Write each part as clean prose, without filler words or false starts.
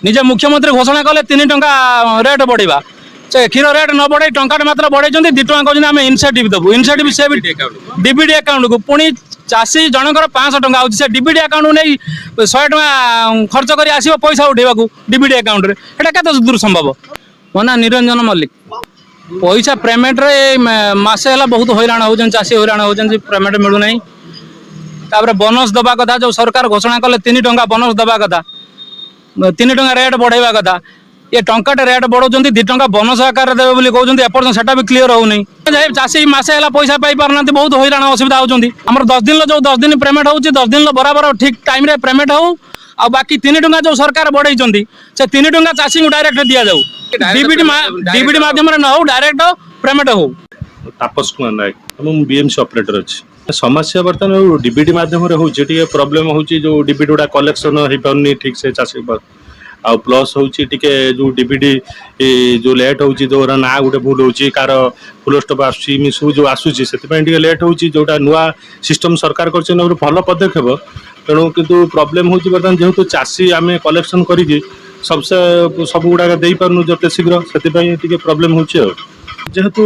निजे मुख्यमंत्री घोषणा कले 3 टंका रेट बढ़ा से क्षीर रेट न बढ़े टंका मात्र बढ़े 2 टंका कहते आम इनसेटिव देवु इनसेटिव से डीबीडी अकाउंट को पुणी चाषी जनकर 500 टंका आउची से डीबीडी अकाउंट नहीं 100 टंका खर्च कर आसो पैसा उठेवा डीबीडी अकाउंट रे एटा केते दूर संभव मो ना निरंजन मल्लिक पैसा पेमेंट रे मासे है बहुत हैरान हो चाषी हैरान हो पेमेंट मिलू ना तापर बोनस दबा कथा जो सरकार घोषणा कले 3 टंका बोनस दबा कथा 3 टंका रेट बढ़ेवा कथा ये टंकाटे रेट बढ़ाऊँ 2 टंका बोनस आकार देवे बोली कहते एपर्तन से भी क्लीयर होनी चाषी मसे है पैसा पाई पारना बहुत हैरान असुविधा होती आम 10 दिन जो 10 दिन पेमेंट हो 10 दिन बराबर ठीक टाइम रे पेमेंट हो आ बाकी 3 टंका जो सरकार बढ़ई से 3 टंका चाषी को डायरेक्ट दि जाऊ डीबीडी माध्यम न हो डायरेक्ट पेमेंट हो। तापस कुमार नायक बीएमसी ऑपरेटर अच्छी समस्या बर्तमान डीबीडी माध्यम प्रोब्लेम हो जो डीबीडी गुड़ा कलेक्शन हो पारनी ठीक से चाषी आ प्लस हूँ जो डीबीडी जो लेट हो जो ना गोटे भूल हो कार फुल स्टॉप आसू जो आसूसी से लेट हो जोटा नुआ सिस्टम सरकार कर भल पदक्षेप तेणु किंतु प्रोब्लेम हो बर्तमान जेहेतु चाषी आम कलेक्शन करी सबसे सब गुड़ाक दे पार्नु जते शीघ्र से प्रोब्लेम हो जेहेतु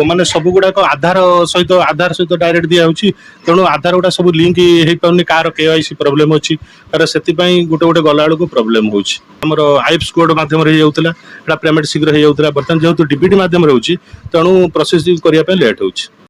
माने सब गुड़ाक आधार सहित डायरेक्ट दिया तेणु आधार गुड़ा सब लिंक हो पार्नी कार केवाईसी प्रोब्लेम अच्छी तार से गोटे गोटे गला बेलू प्रोब्लेम होमर आईएफएस कोड मध्यम पेमेंट शीघ्र हो जाता बर्तमान जेहेतु डीबीडी मध्यम तेणु प्रोसेस करने लेट हो।